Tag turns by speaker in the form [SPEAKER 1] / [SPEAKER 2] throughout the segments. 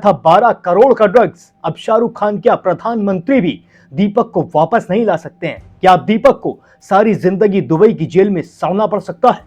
[SPEAKER 1] था 12 करोड़ का ड्रग्स। अब शाहरुख खान क्या प्रधानमंत्री भी दीपक को वापस नहीं ला सकते हैं? क्या अब दीपक को सारी जिंदगी दुबई की जेल में सड़ना पड़ सकता है?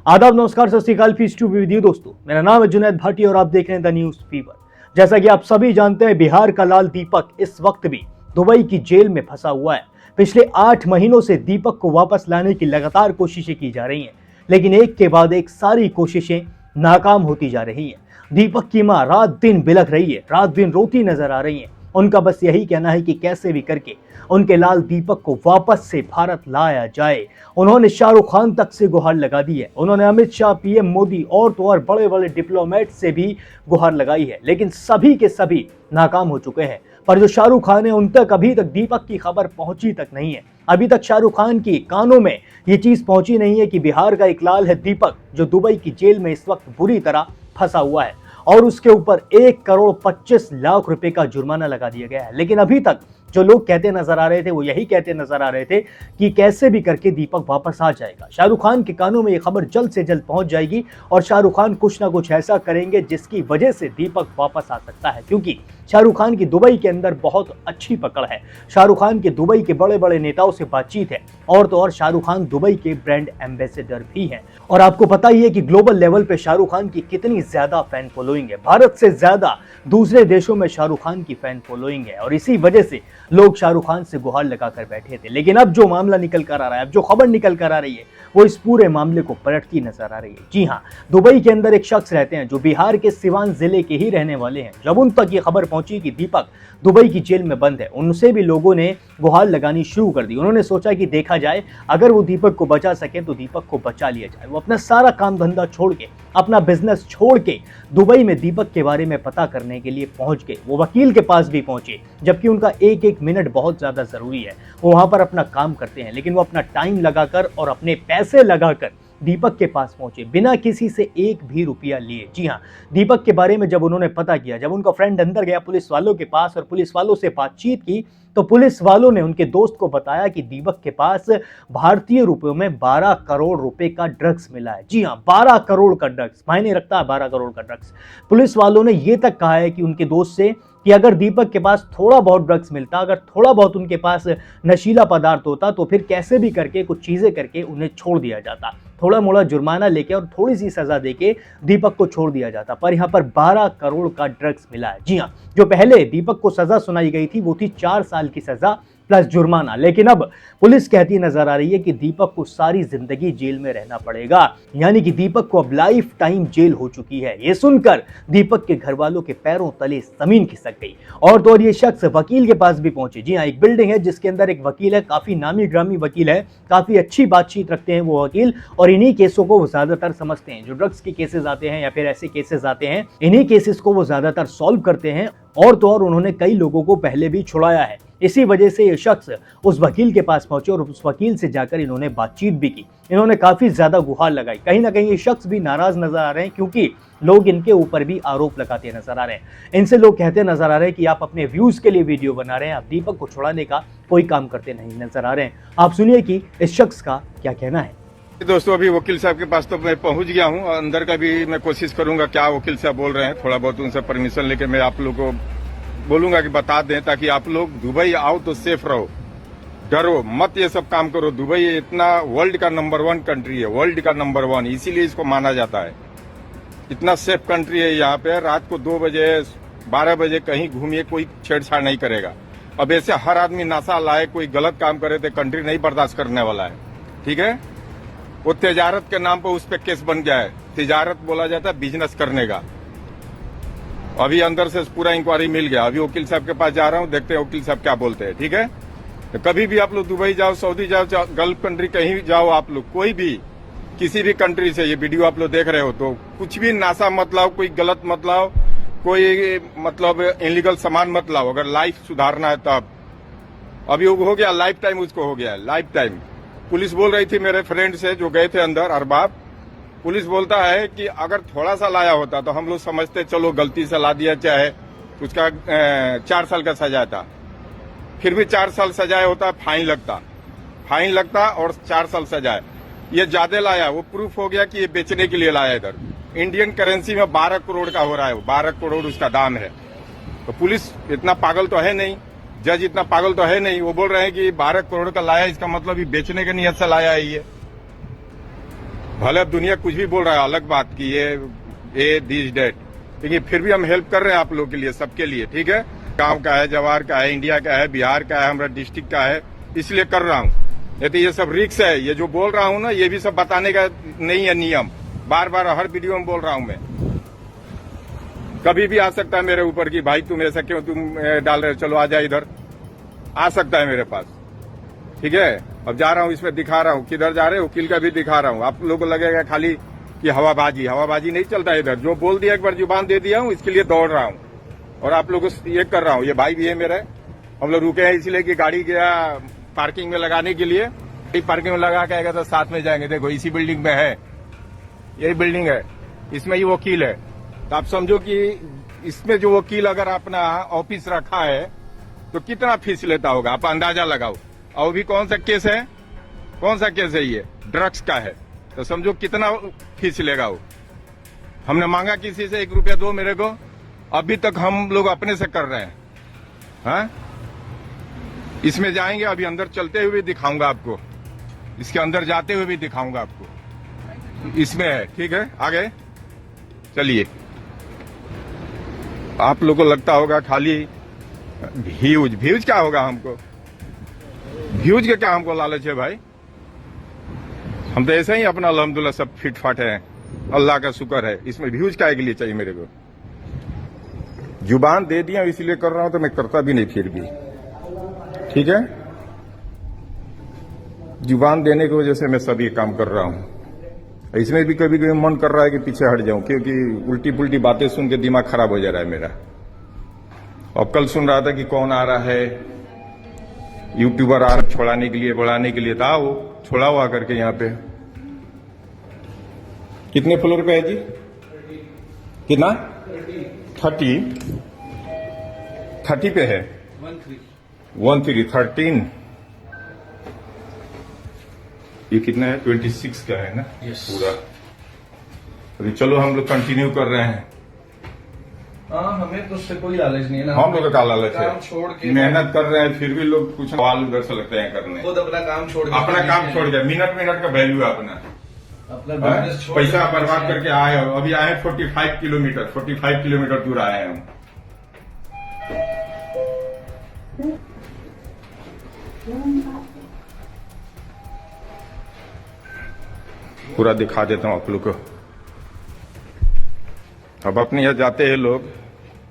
[SPEAKER 1] आदाब, नमस्कार, सत श्री अकाल, पीस टू विद यू दोस्तों। मेरा नाम है जुनैद भाटी और आप देख रहे हैं द न्यूज फीवर। जैसा कि आप सभी जानते हैं, बिहार का लाल दीपक इस वक्त भी दुबई की जेल में फंसा हुआ है। पिछले 8 महीनों से दीपक को वापस लाने की लगातार कोशिशें की जा रही हैं, लेकिन एक के बाद एक सारी कोशिशें नाकाम होती जा रही हैं। दीपक की मां रात दिन बिलख रही है, रात दिन रोती नजर आ रही है। उनका बस यही कहना है कि कैसे भी करके उनके लाल दीपक को वापस से भारत लाया जाए। उन्होंने शाहरुख खान तक से गुहार लगा दी है, उन्होंने अमित शाह, पीएम मोदी और तो और बड़े बड़े डिप्लोमेट से भी गुहार लगाई है, लेकिन सभी के सभी नाकाम हो चुके हैं। पर जो शाहरुख खान है, उन तक अभी तक दीपक की खबर पहुंची तक नहीं है। अभी तक शाहरुख खान की कानों में ये चीज पहुंची नहीं है कि बिहार का एक लाल है दीपक, जो दुबई की जेल में इस वक्त बुरी तरह फंसा हुआ है और उसके ऊपर 1 करोड़ 25 लाख रुपए का जुर्माना लगा दिया गया है। लेकिन अभी तक जो लोग कहते नजर आ रहे थे, वो यही कहते नजर आ रहे थे कि कैसे भी करके दीपक वापस आ जाएगा। शाहरुख खान के कानों में ये खबर जल्द से जल्द पहुंच जाएगी और शाहरुख खान कुछ ना कुछ ऐसा करेंगे जिसकी वजह से दीपक वापस आ सकता है, क्योंकि शाहरुख खान की दुबई के अंदर बहुत अच्छी पकड़ है। शाहरुख खान के दुबई के बड़े बड़े नेताओं से बातचीत है और तो और शाहरुख खान दुबई के ब्रांड एम्बेसडर भी हैं। और आपको पता ही है कि ग्लोबल लेवल पे शाहरुख खान की कितनी ज्यादा फैन फॉलोइंग है। भारत से ज्यादा दूसरे देशों में शाहरुख खान की फैन फॉलोइंग है और इसी वजह से लोग शाहरुख खान से गुहार लगाकर बैठे थे। लेकिन अब जो मामला निकल कर आ रहा है, अब जो खबर निकल कर आ रही है, वो इस पूरे मामले को पलटती नजर आ रही है। जी हाँ, दुबई के अंदर एक शख्स रहते हैं जो बिहार के सिवान जिले के ही रहने वाले हैं। जब उन तक ये खबर पहुंची कि दीपक दुबई की जेल में बंद है, उनसे भी लोगों ने गुहार लगानी शुरू कर दी। उन्होंने सोचा कि देखा जाए, अगर वो दीपक को बचा सके तो दीपक को बचा लिया जाए। वो अपना सारा काम धंधा छोड़ के, अपना बिजनेस छोड़ के दुबई में दीपक के बारे में पता करने के लिए पहुंच गए। वो वकील के पास भी पहुंचे, जबकि उनका एक एक मिनट बहुत ज्यादा जरूरी है। वो वहां पर अपना काम करते हैं, लेकिन वो अपना टाइम लगाकर और अपने पैसे लगाकर दीपक के पास पहुंचे, बिना किसी से एक भी रुपया लिए। जी हाँ, दीपक के बारे में जब उन्होंने पता किया, जब उनका फ्रेंड अंदर गया पुलिस वालों के पास और पुलिस वालों से बातचीत की, तो पुलिस वालों ने उनके दोस्त को बताया कि दीपक के पास भारतीय रुपयों में 12 करोड़ रुपए का ड्रग्स मिला है। जी हाँ, 12 करोड़ का ड्रग्स, मायने रखता है 12 करोड़ का ड्रग्स। पुलिस वालों ने यह तक कहा है कि उनके दोस्त से कि अगर दीपक के पास थोड़ा बहुत ड्रग्स मिलता, अगर थोड़ा बहुत उनके पास नशीला पदार्थ होता, तो फिर कैसे भी करके कुछ चीजें करके उन्हें छोड़ दिया जाता। थोड़ा मोड़ा जुर्माना लेके और थोड़ी सी सजा देके दीपक को छोड़ दिया जाता। पर यहाँ पर 12 करोड़ का ड्रग्स मिला है। जी हाँ, जो पहले दीपक को सजा सुनाई गई थी वो थी 4 साल की सजा प्लस जुर्माना। लेकिन अब पुलिस कहती नजर आ रही है कि दीपक को सारी जिंदगी जेल में रहना पड़ेगा, यानी कि दीपक को अब लाइफ टाइम जेल हो चुकी है। ये सुनकर दीपक के घर वालों के पैरों तले जमीन खिसक गई और तो और ये शख्स वकील के पास भी पहुंचे। जी हाँ, एक बिल्डिंग है जिसके अंदर एक वकील है, काफी नामी ग्रामी वकील है, काफी अच्छी बातचीत रखते हैं वो वकील, और इन्हीं केसों को वो ज्यादातर समझते हैं। जो ड्रग्स के केसेस आते हैं या फिर ऐसे केसेस आते हैं, इन्हीं केसेस को वो ज्यादातर सॉल्व करते हैं और तो और उन्होंने कई लोगों को पहले भी छुड़ाया है। इसी वजह से ये शख्स उस वकील के पास पहुंचे और उस वकील से जाकर इन्होंने बातचीत भी की। इन्होंने काफी ज्यादा गुहार लगाई। कहीं ना कहीं ये शख्स भी नाराज नजर आ रहे हैं, क्योंकि लोग इनके ऊपर भी आरोप लगाते नजर आ रहे हैं। इनसे लोग कहते नजर आ रहे हैं कि आप अपने व्यूज के लिए वीडियो बना रहे हैं, आप दीपक को छुड़ाने का कोई काम करते नहीं नजर आ रहे हैं। आप सुनिए कि इस शख्स का क्या कहना है।
[SPEAKER 2] दोस्तों, अभी वकील साहब के पास तो मैं पहुंच गया हूं और अंदर का भी मैं कोशिश करूंगा क्या वकील साहब बोल रहे हैं, थोड़ा बहुत उनसे परमिशन लेके मैं आप लोगों को बोलूंगा कि बता दें, ताकि आप लोग दुबई आओ तो सेफ रहो, डरो मत, ये सब काम करो। दुबई इतना वर्ल्ड का नंबर 1 कंट्री है, वर्ल्ड का नंबर 1, इसीलिए इसको माना जाता है। इतना सेफ कंट्री है। यहाँ पे रात को 2 बजे 12 बजे कहीं घूमिए, कोई छेड़छाड़ नहीं करेगा। अब ऐसे हर आदमी नशा लाए, कोई गलत काम करे तो कंट्री नहीं बर्दाश्त करने वाला है, ठीक है। वो तिजारत के नाम पर उस पर केस बन गया है। तिजारत बोला जाता है बिजनेस करने का। अभी अंदर से पूरा इंक्वायरी मिल गया। अभी वकील साहब के पास जा रहा हूँ, देखते हैं वकील साहब क्या बोलते हैं, ठीक है। तो कभी भी आप लोग दुबई जाओ, सऊदी जाओ, गल्फ कंट्री कहीं जाओ, आप लोग कोई भी किसी भी कंट्री से ये वीडियो आप लोग देख रहे हो तो कुछ भी नाशा मत लाओ, कोई गलत मत लाओ, कोई मतलब इनलीगल सामान मत लाओ। अगर लाइफ सुधारना है तब। अभी हो गया लाइफ टाइम, उसको हो गया लाइफ टाइम। पुलिस बोल रही थी मेरे फ्रेंड से जो गए थे अंदर, अरबाब, पुलिस बोलता है कि अगर थोड़ा सा लाया होता तो हम लोग समझते चलो गलती से ला दिया, चाहे उसका 4 साल का सजा था, फिर भी 4 साल सजाए होता, फाइन लगता और 4 साल सजाए। ये ज्यादा लाया, वो प्रूफ हो गया कि ये बेचने के लिए लाया इधर। इंडियन करेंसी में 12 करोड़ का हो रहा है, 12 करोड़ उसका दाम है। तो पुलिस इतना पागल तो है नहीं, जज इतना पागल तो है नहीं, वो बोल रहे हैं कि 12 करोड़ का लाया, इसका मतलब ये बेचने के नियत से लाया है ये। भले अब दुनिया कुछ भी बोल रहा है, अलग बात की ये दिस डेट, लेकिन फिर भी हम हेल्प कर रहे हैं आप लोगों के लिए, सबके लिए, ठीक है। गांव का है, जवार का है, इंडिया का है, बिहार का है, हमारा डिस्ट्रिक्ट का है, इसलिए कर रहा हूँ। नहीं तो ये सब रिक्स है, ये जो बोल रहा हूँ ना, ये भी सब बताने का नहीं है नियम। बार बार हर वीडियो में बोल रहा हूँ मैं। कभी भी आ सकता है मेरे ऊपर कि भाई तुम ऐसा क्यों तुम डाल रहे हो, चलो आ जा इधर, आ सकता है मेरे पास, ठीक है। अब जा रहा हूँ, इसमें दिखा रहा हूँ किधर जा रहे हो, वकील का भी दिखा रहा हूँ। आप लोगों को लगेगा खाली कि हवाबाजी नहीं चलता इधर। जो बोल दिया, एक बार जुबान दे दिया हूँ, इसके लिए दौड़ रहा हूँ और आप लोगों को ये कर रहा हूँ। ये भाई भी है मेरे, हम लोग रुके हैं इसलिए कि गाड़ी गया पार्किंग में लगाने के लिए, पार्किंग में लगा के आएगा तो साथ में जाएंगे। देखो इसी बिल्डिंग में है, यही बिल्डिंग है, इसमें ही वकील है। तो आप समझो कि इसमें जो वकील अगर अपना ऑफिस रखा है तो कितना फीस लेता होगा, आप अंदाजा लगाओ। और भी कौन सा केस है, कौन सा केस है ये, ड्रग्स का है, तो समझो कितना फीस लेगा वो। हमने मांगा किसी से 1 रुपया दो मेरे को, अभी तक हम लोग अपने से कर रहे हैं। हाँ, इसमें जाएंगे, अभी अंदर चलते हुए दिखाऊंगा आपको, इसके अंदर जाते हुए भी दिखाऊंगा आपको, इसमें है, ठीक है। आगे चलिए। आप लोगों को लगता होगा खाली व्यूज क्या होगा, हमको व्यूज का क्या हमको लालच है भाई। हम तो ऐसे ही अपना अल्हम्दुलिल्लाह सब फिट फाट है, अल्लाह का शुक्र है। इसमें व्यूज क्या के लिए चाहिए मेरे को, जुबान दे दिया इसलिए कर रहा हूं, तो मैं करता भी नहीं फिर भी, ठीक है। जुबान देने की वजह से मैं सभी काम कर रहा हूं। इसमें भी कभी कभी मन कर रहा है कि पीछे हट जाऊं, क्योंकि उल्टी पुल्टी बातें सुन के दिमाग खराब हो जा रहा है मेरा। अब कल सुन रहा था कि कौन आ रहा है, यूट्यूबर आ रहा छोड़ाने के लिए, बढ़ाने के लिए था, वो छोड़ा हुआ करके यहाँ पे। कितने फ्लोर पे है जी, कितना 30 पे है, 13 ये कितना है, 26 का है ना। yes. पूरा अभी चलो हम लोग कंटिन्यू कर रहे हैं।
[SPEAKER 3] हाँ, हमें तो उससे कोई लालच नहीं है ना,
[SPEAKER 2] हम लोग का लालच है,
[SPEAKER 3] छोड़ के
[SPEAKER 2] मेहनत कर रहे हैं, फिर भी लोग कुछ सवाल उधर से लगते हैं करने।
[SPEAKER 3] खुद अपना काम छोड़
[SPEAKER 2] दिया, मिनट का वैल्यू है अपना
[SPEAKER 3] बिजनेस छोड़,
[SPEAKER 2] पैसा बर्बाद करके आए हो। अभी आए 45 किलोमीटर दूर आए हैं हम। पूरा दिखा देता हूं आप लोग को। अब अपने यहाँ जाते हैं लोग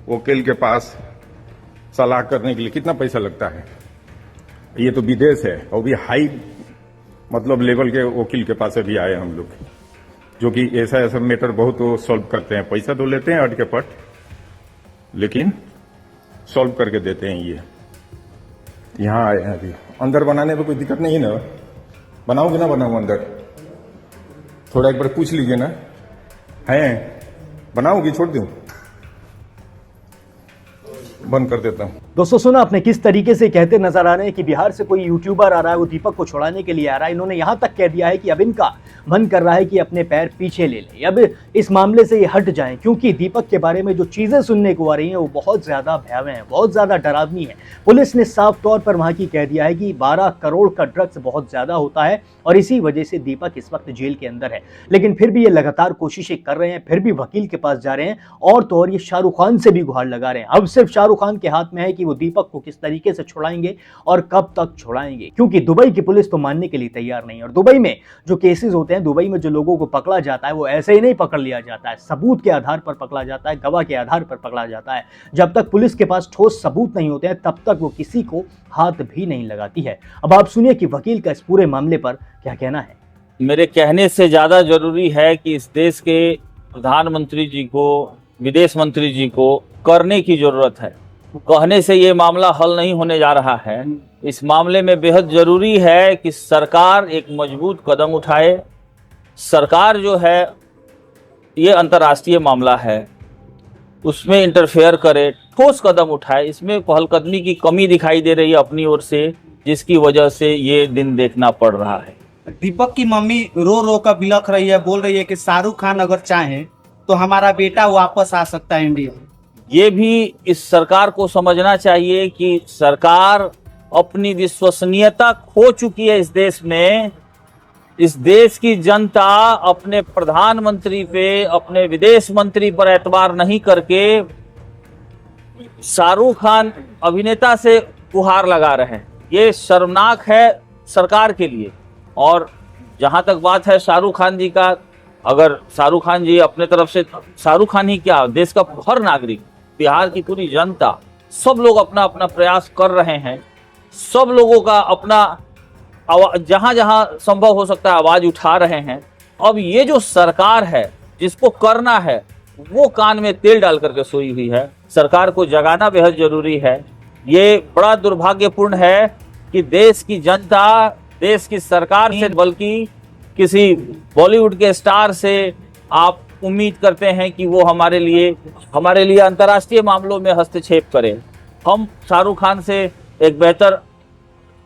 [SPEAKER 2] वकील के पास सलाह करने के लिए, कितना पैसा लगता है। ये तो विदेश है, और भी हाई मतलब लेवल के वकील के पास अभी आए हम लोग, जो कि ऐसा मैटर बहुत वो सॉल्व करते हैं। पैसा तो लेते हैं अट के पट, लेकिन सॉल्व करके देते हैं। ये यहाँ आए हैं अभी। अंदर बनाने में कोई दिक्कत नहीं ना, बनाऊं कि ना बनाऊं अंदर, थोड़ा एक बार पूछ लीजिए ना, है बनाऊं कि छोड़ दूं, बंद कर देता हूं।
[SPEAKER 1] दोस्तों सुना आपने किस तरीके से कहते नजर आ रहे हैं कि बिहार से कोई यूट्यूबर आ रहा है, वो दीपक को छुड़ाने के लिए आ रहा है। इन्होंने यहां तक कह दिया है कि अब इनका मन कर रहा है कि अपने पैर पीछे ले लें, अब इस मामले से ये हट जाएं, क्योंकि दीपक के बारे में जो चीजें सुनने को आ रही हैं वो बहुत ज्यादा भयावह हैं, बहुत ज्यादा डरावनी है। पुलिस ने साफ तौर पर वहां की कह दिया है कि 12 करोड़ का ड्रग्स बहुत ज्यादा होता है और इसी वजह से दीपक इस वक्त जेल के अंदर है। लेकिन फिर भी ये लगातार कोशिशें कर रहे हैं, फिर भी वकील के पास जा रहे हैं, और तो और ये शाहरुख खान से भी गुहार लगा रहे हैं। अब सिर्फ शाहरुख खान के हाथ में है कि वो दीपक को किस तरीके से छुड़ाएंगे और कब तक छुड़ाएंगे, क्योंकि दुबई की पुलिस तो मानने के लिए तैयार नहीं है। और दुबई में जो केसेस होते हैं, दुबई में जो लोगों को पकड़ा जाता है वो ऐसे ही नहीं पकड़ लिया जाता है, सबूत के आधार पर पकड़ा जाता है, गवाह के आधार पर पकड़ा जाता है। जब तक पुलिस के पास ठोस सबूत नहीं होते हैं तब तक वो किसी को हाथ भी नहीं लगाती है। अब आप सुनिए कि वकील का इस पूरे मामले पर क्या कहना है।
[SPEAKER 4] मेरे कहने से ज्यादा जरूरी है कि इस देश के प्रधानमंत्री जी को, विदेश मंत्री जी को करने की जरूरत है। कहने से ये मामला हल नहीं होने जा रहा है। इस मामले में बेहद जरूरी है कि सरकार एक मजबूत कदम उठाए। सरकार जो है, ये अंतर्राष्ट्रीय मामला है, उसमें इंटरफेयर करे, ठोस कदम उठाए। इसमें पहलकदमी की कमी दिखाई दे रही है अपनी ओर से, जिसकी वजह से ये दिन देखना पड़ रहा है।
[SPEAKER 5] दीपक की मम्मी रो रो कर बिलख रही है, बोल रही है कि शाहरुख खान अगर चाहें तो हमारा बेटा वापस आ सकता है इंडिया।
[SPEAKER 4] ये भी इस सरकार को समझना चाहिए कि सरकार अपनी विश्वसनीयता खो चुकी है इस देश में। इस देश की जनता अपने प्रधानमंत्री पे, अपने विदेश मंत्री पर एतबार नहीं करके शाहरुख खान अभिनेता से गुहार लगा रहे हैं। ये शर्मनाक है सरकार के लिए। और जहां तक बात है शाहरुख खान जी का, अगर शाहरुख खान जी अपने तरफ से, शाहरुख खान ही क्या, देश का हर नागरिक, बिहार की पूरी जनता, सब लोग अपना अपना प्रयास कर रहे हैं। सब लोगों का अपना जहां जहां संभव हो सकता है आवाज उठा रहे हैं। अब ये जो सरकार है जिसको करना है वो कान में तेल डाल करके सोई हुई है। सरकार को जगाना बेहद जरूरी है। ये बड़ा दुर्भाग्यपूर्ण है कि देश की जनता देश की सरकार से, बल्कि किसी बॉलीवुड के स्टार से आप उम्मीद करते हैं कि वो हमारे लिए अंतर्राष्ट्रीय मामलों में हस्तक्षेप करे। हम शाहरुख खान से एक बेहतर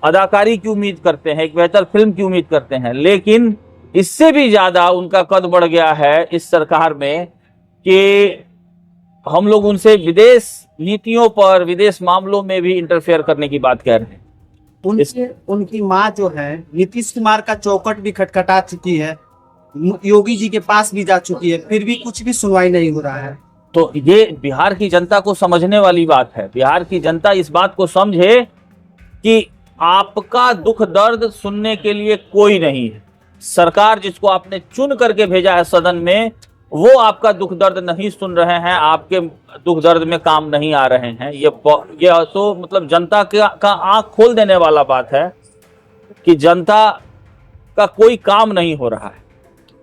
[SPEAKER 4] अदाकारी की उम्मीद करते हैं, एक बेहतर फिल्म की उम्मीद करते हैं, लेकिन इससे भी ज्यादा उनका कद बढ़ गया है इस सरकार में कि हम लोग उनसे विदेश नीतियों पर, विदेश मामलों में भी इंटरफेयर करने की बात कह रहे हैं।
[SPEAKER 5] उनकी माँ जो है नीतीश कुमार का चौखट भी खटखटा चुकी है, योगी जी के पास भी जा चुकी है, फिर भी कुछ भी सुनवाई नहीं हो रहा है।
[SPEAKER 4] तो ये बिहार की जनता को समझने वाली बात है। बिहार की जनता इस बात को समझे कि आपका दुख दर्द सुनने के लिए कोई नहीं है। सरकार जिसको आपने चुन करके भेजा है सदन में, वो आपका दुख दर्द नहीं सुन रहे हैं, आपके दुख दर्द में काम नहीं आ रहे हैं। ये तो मतलब जनता का आंख खोल देने वाला बात है कि जनता का कोई काम नहीं हो रहा है।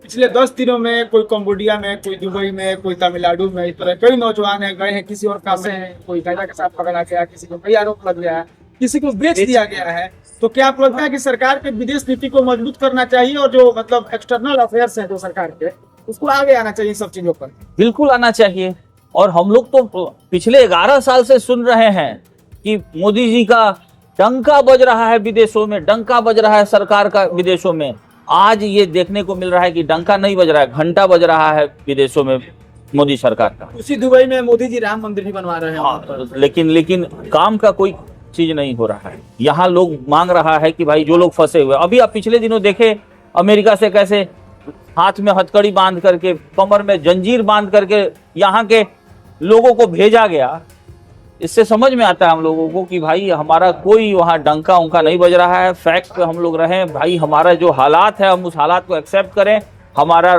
[SPEAKER 6] पिछले 10 दिनों में कोई कंबोडिया में, कोई दुबई में, कोई तमिलनाडु में, इस तरह कई नौजवान हैं, गए हैं किसी और काम में हैं, कोई गांजा के साथ पकड़ा गया, किसी को कई आरोप लग गया है, किसी को बेच दिया गया है। तो क्या आपको लगता है कि सरकार के विदेश नीति को मजबूत करना चाहिए और जो मतलब एक्सटर्नल अफेयर्स हैं जो सरकार के, उसको आगे आना चाहिए सब चीजों पर?
[SPEAKER 4] बिल्कुल आना चाहिए। और हम लोग तो पिछले 11 साल से सुन रहे हैं कि मोदी जी का डंका बज रहा है विदेशों में, डंका बज रहा है सरकार का विदेशों में। आज ये देखने को मिल रहा है कि डंका नहीं बज रहा है, घंटा बज रहा है विदेशों में मोदी सरकार का।
[SPEAKER 6] उसी दुबई में मोदी जी राम मंदिर भी बनवा रहे हैं।
[SPEAKER 4] हाँ, लेकिन काम का कोई चीज नहीं हो रहा है। यहाँ लोग मांग रहा है कि भाई जो लोग फंसे हुए, अभी आप पिछले दिनों देखे अमेरिका से कैसे हाथ में हथकड़ी बांध करके, कमर में जंजीर बांध करके यहाँ के लोगों को भेजा गया। इससे समझ में आता है हम लोगों को कि भाई हमारा कोई वहाँ डंका उंका नहीं बज रहा है। फैक्ट पे हम लोग रहें भाई, हमारा जो हालात है हम उस हालात को एक्सेप्ट करें। हमारा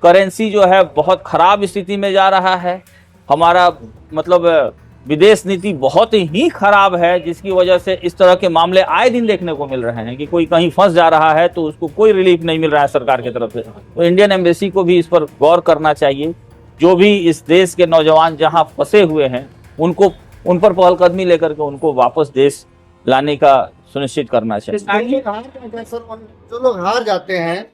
[SPEAKER 4] करेंसी जो है बहुत खराब स्थिति में जा रहा है। हमारा मतलब विदेश नीति बहुत ही खराब है, जिसकी वजह से इस तरह के मामले आए दिन देखने को मिल रहे हैं कि कोई कहीं फंस जा रहा है तो उसको कोई रिलीफ नहीं मिल रहा है सरकार की तरफ से। तो इंडियन एम्बेसी को भी इस पर गौर करना चाहिए। जो भी इस देश के नौजवान जहां फंसे हुए हैं उन पर पहलकदमी लेकर के उनको वापस देश लाने का सुनिश्चित करना चाहिए।
[SPEAKER 7] जो लोग हार जाते हैं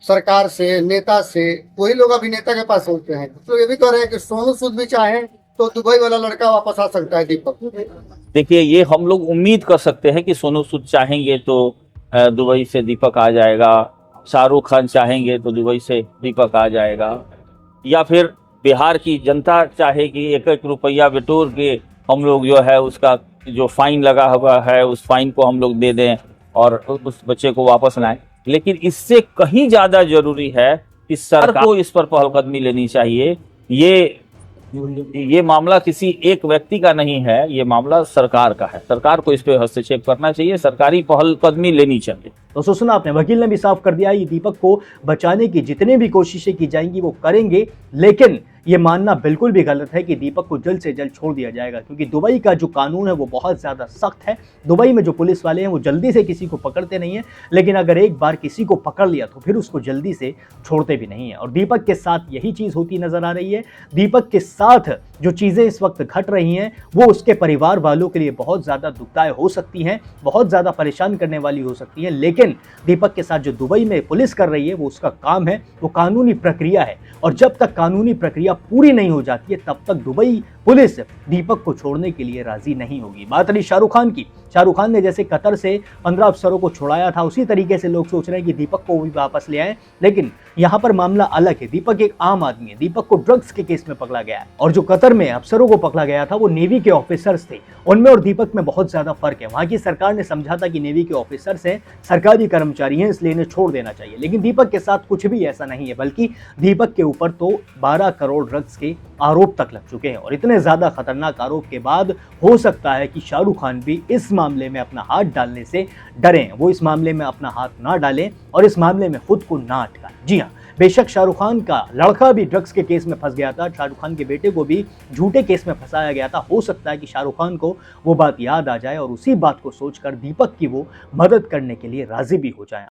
[SPEAKER 7] सरकार से, नेता से, वही लोग अभिनेता के पास होते हैं। तो ये भी कह रहे हैं कि सोनू सूद भी चाहे तो दुबई वाला लड़का वापस आ सकता है। दीपक,
[SPEAKER 4] देखिए, ये हम लोग उम्मीद कर सकते हैं कि सोनू सूद चाहेंगे तो दुबई से दीपक आ जाएगा, शाहरुख खान चाहेंगे तो दुबई से दीपक आ जाएगा, या फिर बिहार की जनता चाहेगी 1-1 रुपया बटोर के हम लोग जो है उसका जो फाइन लगा हुआ है उस फाइन को हम लोग दे दें और उस बच्चे को वापस लाएं। लेकिन इससे कहीं ज्यादा जरूरी है कि सरकार को इस पर पहलकदमी लेनी चाहिए। ये मामला किसी एक व्यक्ति का नहीं है, ये मामला सरकार का है। सरकार को इस पे हस्तक्षेप करना चाहिए, सरकारी पहलकदमी लेनी चाहिए।
[SPEAKER 1] तो सुना आपने, वकील ने भी साफ कर दिया ये दीपक को बचाने की जितनी भी कोशिशें की जाएंगी वो करेंगे, लेकिन ये मानना बिल्कुल भी गलत है कि दीपक को जल्द से जल्द छोड़ दिया जाएगा, क्योंकि दुबई का जो कानून है वो बहुत ज़्यादा सख्त है। दुबई में जो पुलिस वाले हैं वो जल्दी से किसी को पकड़ते नहीं हैं, लेकिन अगर एक बार किसी को पकड़ लिया तो फिर उसको जल्दी से छोड़ते भी नहीं है। और दीपक के साथ यही चीज़ होती नजर आ रही है। दीपक के साथ जो चीज़ें इस वक्त घट रही हैं वो उसके परिवार वालों के लिए बहुत ज़्यादा दुखदायक हो सकती हैं, बहुत ज़्यादा परेशान करने वाली हो सकती हैं। लेकिन दीपक के साथ जो दुबई में पुलिस कर रही है वो उसका काम है, वो कानूनी प्रक्रिया है, और जब तक कानूनी प्रक्रिया पूरी नहीं हो जाती है तब तक दुबई पुलिस दीपक को छोड़ने के लिए राजी नहीं होगी। बात रही शाहरुख खान की। शाहरुख खान ने जैसे कतर से 15 अफसरों को छुड़ाया था, उसी तरीके से लोग सोच रहे हैं कि दीपक को भी वापस ले आए, लेकिन यहाँ पर मामला अलग है। दीपक एक आम आदमी है। दीपक को ड्रग्स के केस में पकड़ा गया है और जो कतर में अफसरों को पकड़ा गया था वो नेवी के ऑफिसर्स थे। उनमें और दीपक में बहुत ज्यादा फर्क है। वहां की सरकार ने समझा था कि नेवी के ऑफिसर्स हैं, सरकारी कर्मचारी हैं, इसलिए इन्हें छोड़ देना चाहिए, लेकिन दीपक के साथ कुछ भी ऐसा नहीं है, बल्कि दीपक के ऊपर तो 12 करोड़ ड्रग्स के आरोप तक लग चुके हैं। और इतने ज्यादा खतरनाक आरोप के बाद हो सकता है कि शाहरुख खान भी इस मामले में अपना हाथ डालने से डरें, वो इस मामले में अपना हाथ ना डालें और इस मामले में खुद को ना अटकाएं। जी हाँ, बेशक शाहरुख खान का लड़का भी ड्रग्स के केस में फंस गया था, शाहरुख खान के बेटे को भी झूठे केस में फंसाया गया था। हो सकता है कि शाहरुख खान को वो बात याद आ जाए और उसी बात को सोचकर दीपक की वो मदद करने के लिए राजी भी हो जाए।